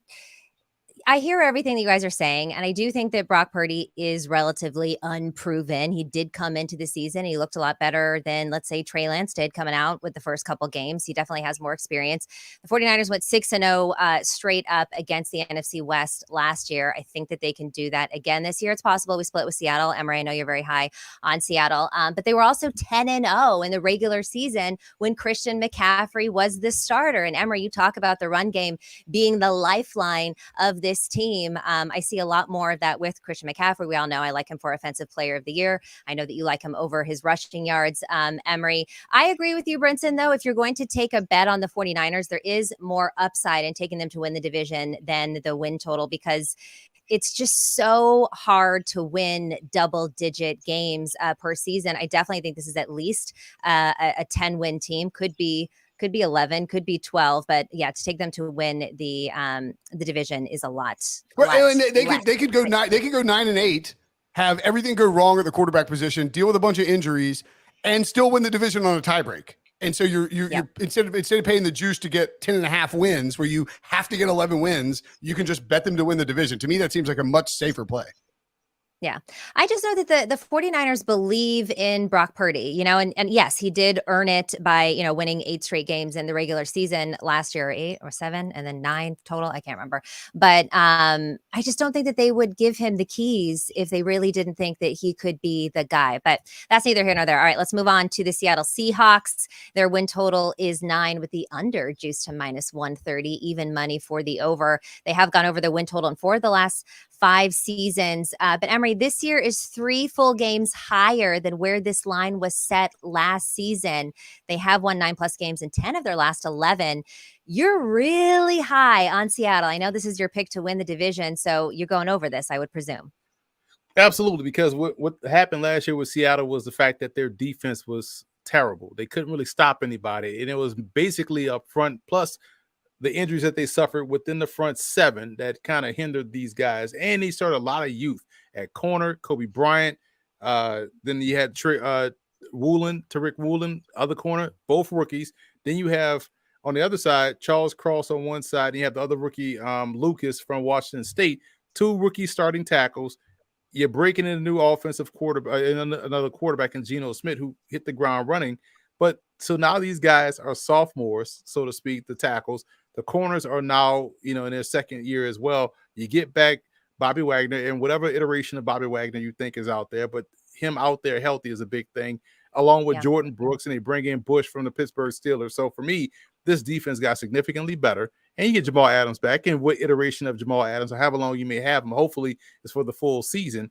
I hear everything that you guys are saying, and I do think that Brock Purdy is relatively unproven. He did come into the season. He looked a lot better than, let's say, Trey Lance did coming out with the first couple games. He definitely has more experience. The 49ers went 6-0 straight up against the NFC West last year. I think that they can do that again this year. It's possible. We split with Seattle. Emory, I know you're very high on Seattle, but they were also 10-0 in the regular season when Christian McCaffrey was the starter. And Emory, you talk about the run game being the lifeline of this team. I see a lot more of that with Christian McCaffrey. We all know I like him for Offensive Player of the Year. I know that you like him over his rushing yards. Emory, I agree with you, Brinson, though. If you're going to take a bet on the 49ers, there is more upside in taking them to win the division than the win total, because it's just so hard to win double-digit games per season. I definitely think this is at least a 10-win team. Could be 11, could be 12, but yeah, to take them to win the division is a lot. Well, and they could go 9-8, have everything go wrong at the quarterback position, deal with a bunch of injuries, and still win the division on a tiebreak. And so you're instead of paying the juice to get 10.5 wins, where you have to get 11 wins, you can just bet them to win the division. To me, that seems like a much safer play. Yeah. I just know that the 49ers believe in Brock Purdy, and yes, he did earn it by, winning 8 straight games in the regular season last year, 8 or 7, and then 9 total. I can't remember. But I just don't think that they would give him the keys if they really didn't think that he could be the guy. But that's neither here nor there. All right, let's move on to the Seattle Seahawks. Their win total is 9 with the under juiced to -130, even money for the over. They have gone over the win total in 4 of the last 5 seasons. But Emory, this year is 3 full games higher than where this line was set last season. They have won 9+ games in 10 of their last 11. You're really high on Seattle. I know this is your pick to win the division, so you're going over this, I would presume. Absolutely, because what happened last year with Seattle was the fact that their defense was terrible. They couldn't really stop anybody, and it was basically up front, plus the injuries that they suffered within the front 7 that kind of hindered these guys. And they started a lot of youth at corner, Kobe Bryant. Then you had Tariq Woolen, other corner, both rookies. Then you have on the other side, Charles Cross on one side, and you have the other rookie, Lucas from Washington State, 2 rookie starting tackles. You're breaking in a new offensive quarterback, another quarterback in Geno Smith, who hit the ground running. But so now these guys are sophomores, so to speak, the tackles. The corners are now, in their second year as well. You get back Bobby Wagner and whatever iteration of Bobby Wagner you think is out there, but him out there healthy is a big thing, along with Jordan Brooks, and they bring in Bush from the Pittsburgh Steelers. So for me, this defense got significantly better, and you get Jamal Adams back. And what iteration of Jamal Adams, or however long you may have him, hopefully it's for the full season.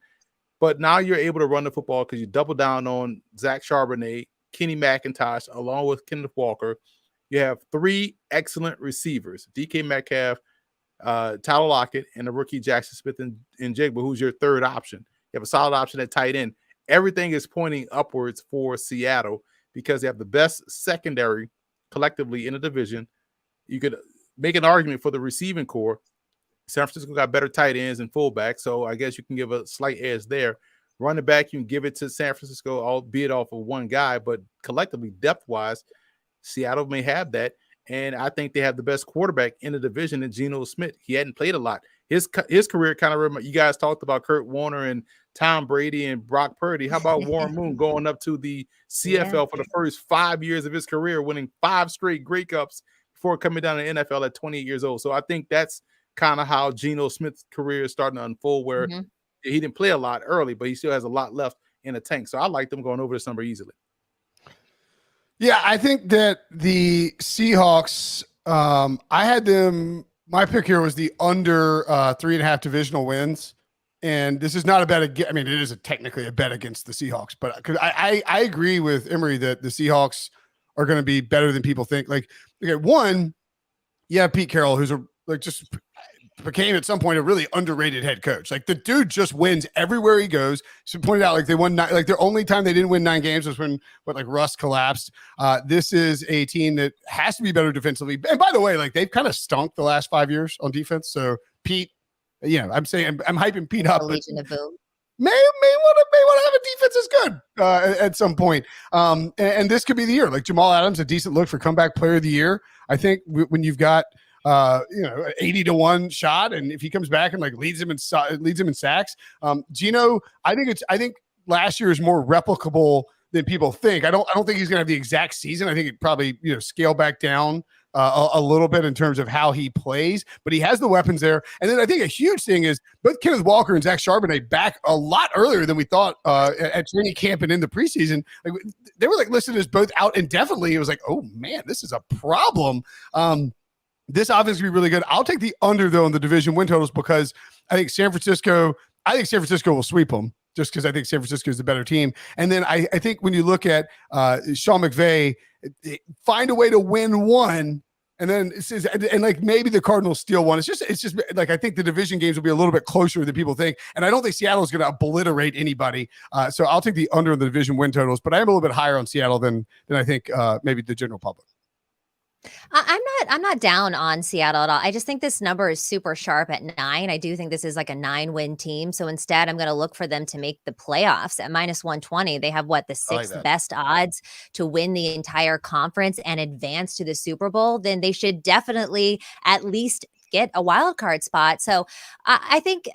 But now you're able to run the football because you double down on Zach Charbonnet, Kenny McIntosh, along with Kenneth Walker. You have 3 excellent receivers, DK Metcalf, Tyler Lockett, and the rookie Jackson Smith and Jigba, who's your third option. You have a solid option at tight end. Everything is pointing upwards for Seattle because they have the best secondary collectively in the division. You could make an argument for the receiving core. San Francisco got better tight ends and fullbacks, so I guess you can give a slight edge there. Running back, you can give it to San Francisco, albeit off of one guy, but collectively, depth-wise, Seattle may have that, and I think they have the best quarterback in the division in Geno Smith. He hadn't played a lot. His career kind of you guys talked about Kurt Warner and Tom Brady and Brock Purdy. How about Warren Moon going up to the CFL for the first 5 years of his career, winning 5 straight Grey Cups before coming down to the NFL at 28 years old? So I think that's kind of how Geno Smith's career is starting to unfold, where he didn't play a lot early, but he still has a lot left in the tank. So I like them going over this number easily. Yeah, I think that the Seahawks, I had them, my pick here was the under 3.5 divisional wins. And this is not a bet against, I mean, it is technically a bet against the Seahawks, but because I agree with Emory that the Seahawks are going to be better than people think. Like, okay, one, you have Pete Carroll, who's just became at some point a really underrated head coach. Like, the dude just wins everywhere he goes. So pointed out, like, they won their only time they didn't win 9 games was when Russ collapsed. This is a team that has to be better defensively. And by the way, like, they've kind of stunk the last 5 years on defense. So Pete, I'm saying I'm hyping Pete up. Legion of Boom. May want to have a defense as good at some point. And this could be the year. Like, Jamal Adams, a decent look for comeback player of the year. I think when you've got 80-1 shot, and if he comes back and leads him in sacks, Geno, I think last year is more replicable than people think. I don't think he's going to have the exact season. I think it probably scale back down a little bit in terms of how he plays, but he has the weapons there. And then I think a huge thing is both Kenneth Walker and Zach Charbonnet back a lot earlier than we thought at training camp and in the preseason. Like, they were listed as both out indefinitely. It was like, oh man, this is a problem. This offense will be really good. I'll take the under, though, in the division win totals because I think San Francisco will sweep them just because I think San Francisco is the better team. And then I think when you look at Sean McVay, find a way to win one, And then it says, and like maybe the Cardinals steal one. It's just like I think the division games will be a little bit closer than people think. And I don't think Seattle is going to obliterate anybody. So I'll take the under in the division win totals, but I am a little bit higher on Seattle than I think maybe the general public. I'm not down on Seattle at all. I just think this number is super sharp at 9. I do think this is like a 9-win team. So instead, I'm going to look for them to make the playoffs at -120. They have the sixth best odds to win the entire conference and advance to the Super Bowl. Then they should definitely at least get a wild card spot. So I think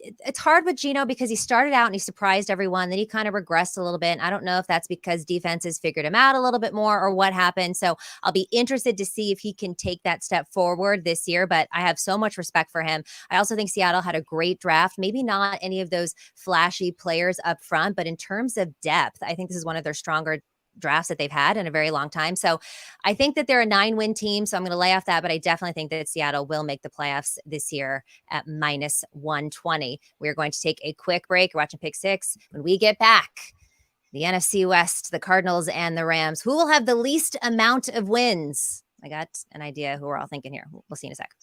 it's hard with Geno because he started out and he surprised everyone. Then he kind of regressed a little bit. And I don't know if that's because defenses figured him out a little bit more or what happened. So I'll be interested to see if he can take that step forward this year. But I have so much respect for him. I also think Seattle had a great draft. Maybe not any of those flashy players up front, but in terms of depth, I think this is one of their stronger drafts that they've had in a very long time. So I think that they're a 9-win team. So I'm going to lay off that, but I definitely think that Seattle will make the playoffs this year at -120. We're going to take a quick break. You're watching Pick Six. When we get back, the NFC West, the Cardinals and the Rams, who will have the least amount of wins? I got an idea who we're all thinking here. We'll see in a sec.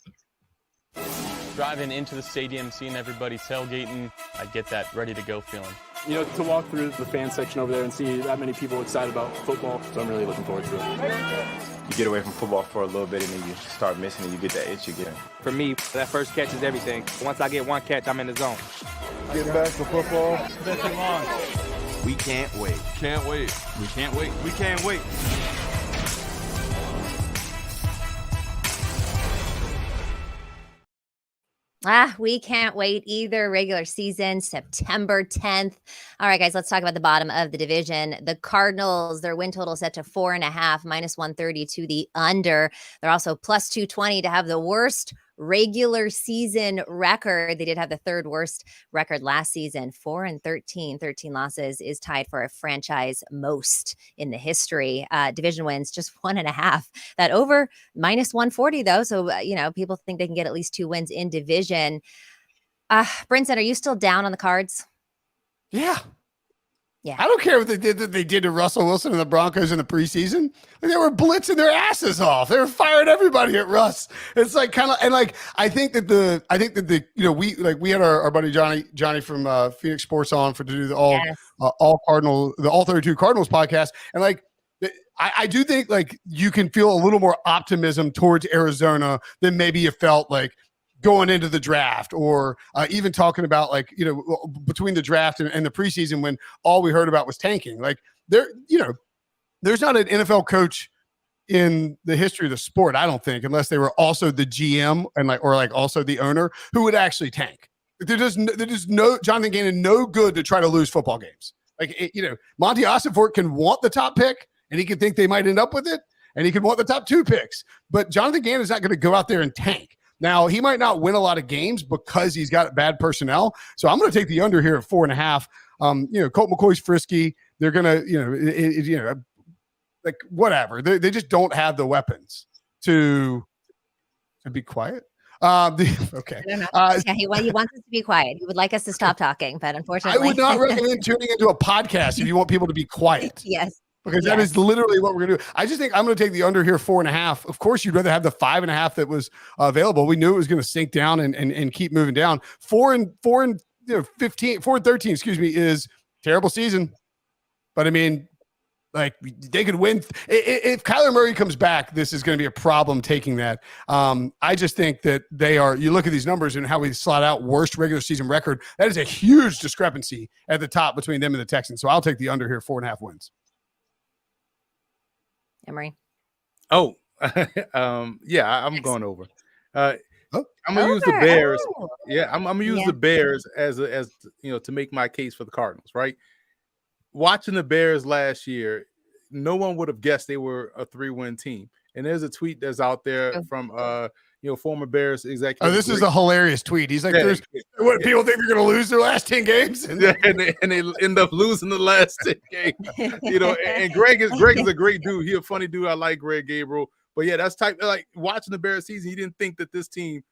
Driving into the stadium, seeing everybody tailgating, I get that ready to go feeling. You know, to walk through the fan section over there and see that many people excited about football, so I'm really looking forward to it. You get away from football for a little bit and then you start missing it. You get that itch again. For me, that first catch is everything. Once I get one catch, I'm in the zone. Getting back to football. It's been too long. We can't wait. Can't wait. We can't wait. We can't wait. We can't wait either. Regular season, September 10th. All right, guys, let's talk about the bottom of the division. The Cardinals, their win total set to 4.5, -130 to the under. They're also +220 to have the worst regular season record. They did have the third worst record last season, 4-13. 13 losses is tied for a franchise most in the history. Division wins just 1.5. That over -140 though. So, people think they can get at least 2 wins in division. Brinson, are you still down on the Cards? Yeah. Yeah. I don't care what they did to Russell Wilson and the Broncos in the preseason. Like, they were blitzing their asses off. They were firing everybody at Russ. It's like kind of, and like I think that we had our buddy Johnny from Phoenix Sports on to do the all 32 Cardinals podcast, and like I do think like you can feel a little more optimism towards Arizona than maybe you felt like going into the draft, or even talking about like, between the draft and the preseason when all we heard about was tanking. Like there's not an NFL coach in the history of the sport, I don't think, unless they were also the GM and also the owner, who would actually tank. There's no Jonathan Gannon, no good to try to lose football games. Like, Monty Ossenfort can want the top pick and he can think they might end up with it, and he can want the top 2 picks, but Jonathan Gannon is not going to go out there and tank. Now, he might not win a lot of games because he's got bad personnel. So I'm going to take the under here at 4.5. Colt McCoy's frisky. They're going to, like whatever. They just don't have the weapons to be quiet. Okay. He wants us to be quiet. He would like us to stop talking, but unfortunately. I would not recommend tuning into a podcast if you want people to be quiet. Yes. Because that is literally what we're going to do. I just think I'm going to take the under here, 4.5. Of course, you'd rather have the 5.5 that was available. We knew it was going to sink down and keep moving down. 4-13, excuse me, is terrible season. But I mean, like, they could win. If Kyler Murray comes back, this is going to be a problem taking that. I just think that you look at these numbers and how we slot out worst regular season record. That is a huge discrepancy at the top between them and the Texans. So I'll take the under here, 4.5 wins. Emory. I'm going over. I'm gonna use the Bears. I'm gonna use the Bears as to make my case for the Cardinals. Right, watching the Bears last year, no one would have guessed they were a 3-win team. And there's a tweet that's out there from former Bears executive. Oh, this is a hilarious tweet. He's like, what people think they're going to lose their last 10 games, and they end up losing the last 10 games. And Greg is a great dude. He's a funny dude. I like Greg Gabriel. But yeah, that's like watching the Bears season. He didn't think that this team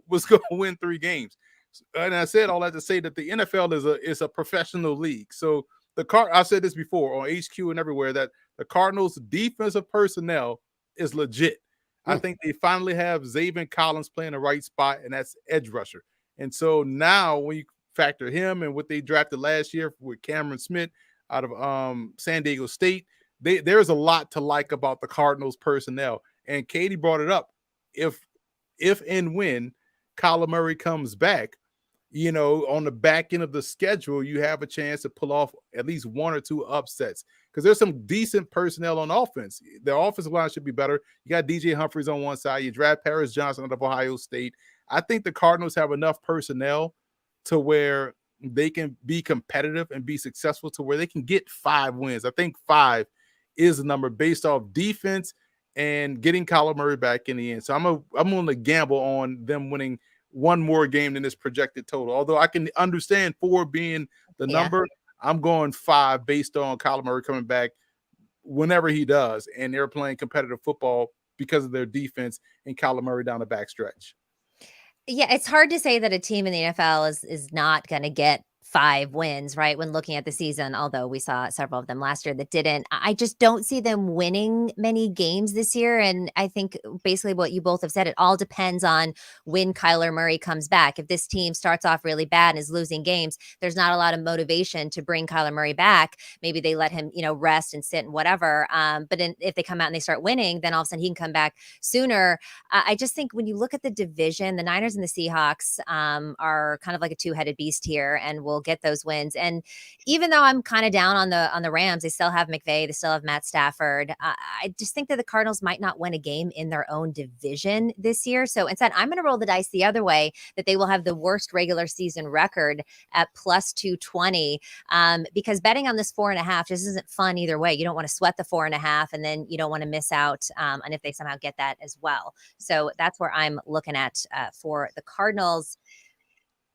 was going to win 3 games. And I said all that to say that the NFL is a professional league. So I've said this before on HQ and everywhere, that the Cardinals' defensive personnel is legit. I think they finally have Zaven Collins playing the right spot, and that's edge rusher. And so now when you factor him and what they drafted last year with Cameron Smith out of San Diego State, there's a lot to like about the Cardinals personnel. And Katie brought it up. If and when Kyler Murray comes back, on the back end of the schedule, you have a chance to pull off at least one or two upsets because there's some decent personnel on offense. The offensive line should be better. You got DJ Humphries on one side. You draft Paris Johnson out of Ohio State. I think the Cardinals have enough personnel to where they can be competitive and be successful to where they can get 5 wins. I think 5 is the number based off defense and getting Kyler Murray back in the end. So I'm going to gamble on them winning one more game than this projected total. Although I can understand 4 being the number, I'm going 5 based on Kyler Murray coming back whenever he does, and they're playing competitive football because of their defense and Kyler Murray down the backstretch. Yeah, it's hard to say that a team in the NFL is not going to get 5 wins, right? When looking at the season, although we saw several of them last year that didn't. I just don't see them winning many games this year. And I think basically what you both have said, it all depends on when Kyler Murray comes back. If this team starts off really bad and is losing games, there's not a lot of motivation to bring Kyler Murray back. Maybe they let him, rest and sit and whatever. But if they come out and they start winning, then all of a sudden he can come back sooner. I just think when you look at the division, the Niners and the Seahawks are kind of like a two-headed beast here, and will get those wins. And even though I'm kind of down on the Rams, they still have McVay, they still have Matt Stafford. I just think that the Cardinals might not win a game in their own division this year. So instead, I'm going to roll the dice the other way, that they will have the worst regular season record at plus 220, because betting on this 4.5 just isn't fun either way. You don't want to sweat the 4.5, and then you don't want to miss out on if they somehow get that as well. So that's where I'm looking at for the Cardinals.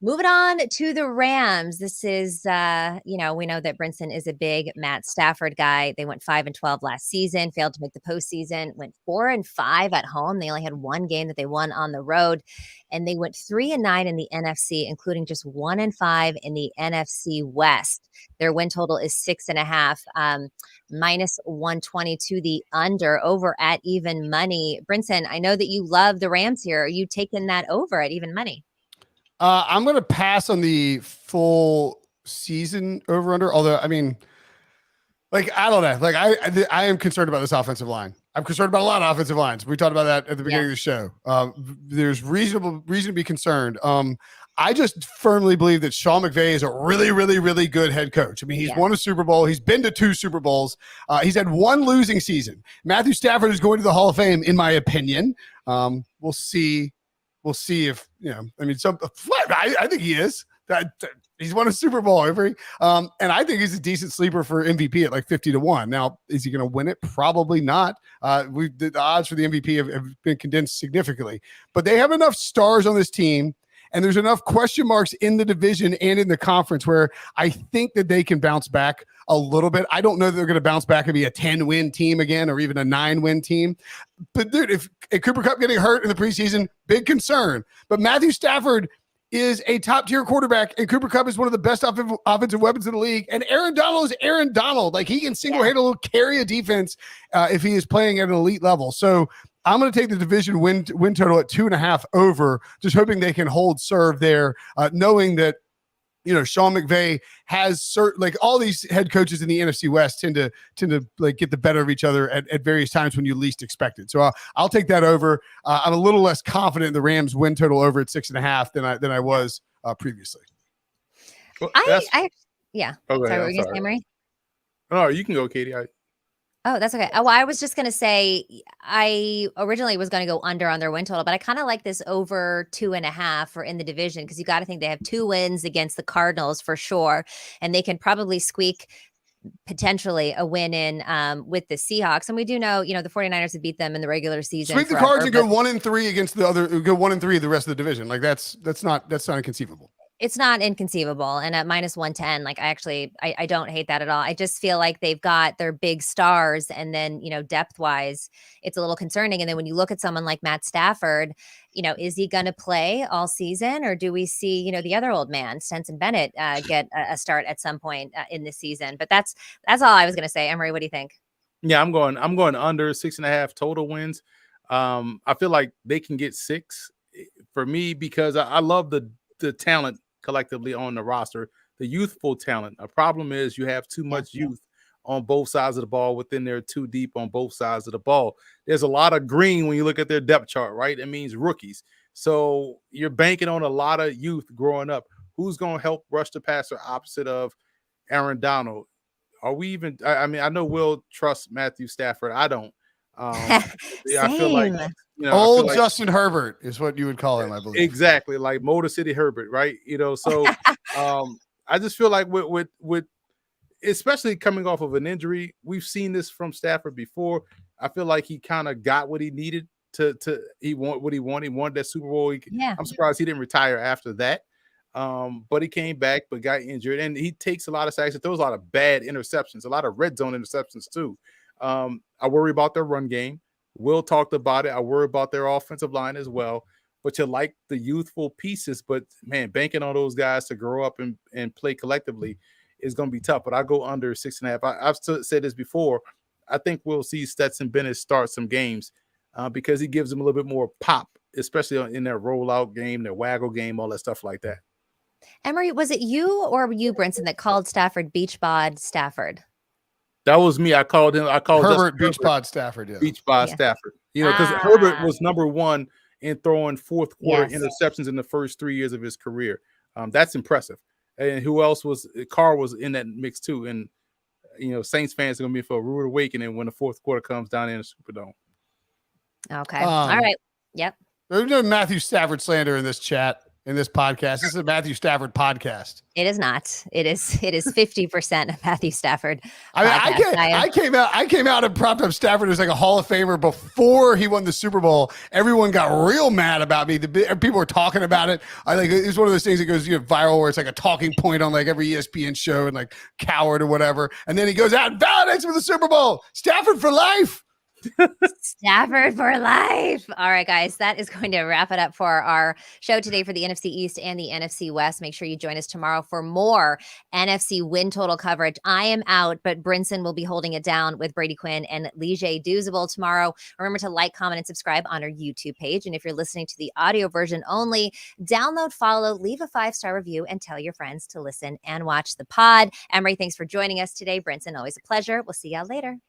Moving on to the Rams. This is, we know that Brinson is a big Matt Stafford guy. They went 5-12 last season, failed to make the postseason, went 4-5 at home. They only had one game that they won on the road, and they went 3-9 in the NFC, including just 1-5 in the NFC West. Their win total is 6.5, minus 120 to the under, over at even money. Brinson, I know that you love the Rams here. Are you taking that over at even money? I'm going to pass on the full season over under. Although, I mean, I don't know. I am concerned about this offensive line. I'm concerned about a lot of offensive lines. We talked about that at the beginning of the show. There's reason to be concerned. I just firmly believe that Sean McVay is a really, really, really good head coach. I mean, he's won a Super Bowl. He's been to 2 Super Bowls. He's had 1 losing season. Matthew Stafford is going to the Hall of Fame, in my opinion. We'll see. We'll see if, I think he is. He's won a Super Bowl, Emory. And I think he's a decent sleeper for MVP at like 50-1. Now, is he going to win it? Probably not. The odds for the MVP have been condensed significantly. But they have enough stars on this team, and there's enough question marks in the division and in the conference where I think that they can bounce back a little bit. I don't know that they're going to bounce back and be a 10-win team again, or even a 9-win team. But dude, if Cooper Kupp getting hurt in the preseason, big concern. But Matthew Stafford is a top-tier quarterback, and Cooper Kupp is one of the best offensive weapons in the league. And Aaron Donald is Aaron Donald. Like, he can single-handedly carry a defense if he is playing at an elite level. So I'm going to take the division win total at 2.5 over, just hoping they can hold serve there, knowing that, Sean McVay has all these head coaches in the NFC West tend to get the better of each other at various times when you least expect it. So I'll take that over. I'm a little less confident in the Rams win total over at 6.5 than I was previously. Well, Okay, sorry, what were you going to say, Emory? No, you can go, Katie. Oh, that's okay. Well, I was just going to say, I originally was going to go under on their win total, but I kind of like this over 2.5 for in the division, because you got to think they have 2 wins against the Cardinals for sure. And they can probably squeak potentially a win in with the Seahawks. And we do know, the 49ers have beat them in the regular season. Sweep the Cards and go 1-3 against the other, go 1-3 the rest of the division. Like that's not inconceivable. It's not inconceivable. And at minus 110, I don't hate that at all. I just feel like they've got their big stars, and then, depth wise, it's a little concerning. And then when you look at someone like Matt Stafford, is he going to play all season, or do we see, the other old man, Stetson Bennett, get a start at some point in this season? But that's all I was going to say. Emory, what do you think? Yeah, I'm going under 6.5 total wins. I feel like they can get 6 for me because I love the talent collectively on the roster, the youthful talent. A problem is you have too much youth on both sides of the ball within there, too deep on both sides of the ball. There's a lot of green when you look at their depth chart, right? It means rookies. So you're banking on a lot of youth growing up. Who's going to help rush the passer opposite of Aaron Donald? Are we even? I mean, I know Will trusts Matthew Stafford. I don't. Yeah, I feel like old Justin Herbert is what you would call him, I believe. Exactly, like Motor City Herbert, right? So I just feel like with especially coming off of an injury, we've seen this from Stafford before. I feel like he kind of got what he needed he wanted that Super Bowl. I'm surprised he didn't retire after that. But he came back, but got injured, and he takes a lot of sacks. He throws a lot of bad interceptions, a lot of red zone interceptions too. I worry about their run game. Will talked about it. I worry about their offensive line as well. But you like the youthful pieces, but man, banking on those guys to grow up and play collectively is going to be tough. But I go under 6.5. I've said this before. I think we'll see Stetson Bennett start some games because he gives them a little bit more pop, especially in their rollout game, their waggle game, all that stuff like that. Emory, was it you or you, Brinson, that called Stafford Beach Bod Stafford? That was me. I called him. I called Herbert Beach Bod Stafford. Yeah. Beach Bod Stafford. Because Herbert was number 1 in throwing fourth quarter interceptions in the first 3 years of his career. That's impressive. And who else was? Carr was in that mix too. And Saints fans are going to be for a rude awakening when the fourth quarter comes down in the Superdome. Okay. All right. Yep. There's no Matthew Stafford slander in this chat. In this podcast, this is a Matthew Stafford podcast. It is not. It is 50% of Matthew Stafford. I came out and propped up Stafford as like a Hall of Famer before he won the Super Bowl. Everyone got real mad about me. People were talking about it. It's one of those things that goes viral where it's like a talking point on like every ESPN show and like Coward or whatever. And then he goes out and validates for the Super Bowl. Stafford for life. Stafford for life. All right, guys, that is going to wrap it up for our show today for the NFC East and the NFC West. Make sure you join us tomorrow for more NFC win total coverage. I am out, but Brinson will be holding it down with Brady Quinn and Lige Douzable tomorrow. Remember to like, comment, and subscribe on our YouTube page. And if you're listening to the audio version only, download, follow, leave a 5-star review, and tell your friends to listen and watch the pod. Emory, thanks for joining us today. Brinson, always a pleasure. We'll see y'all later.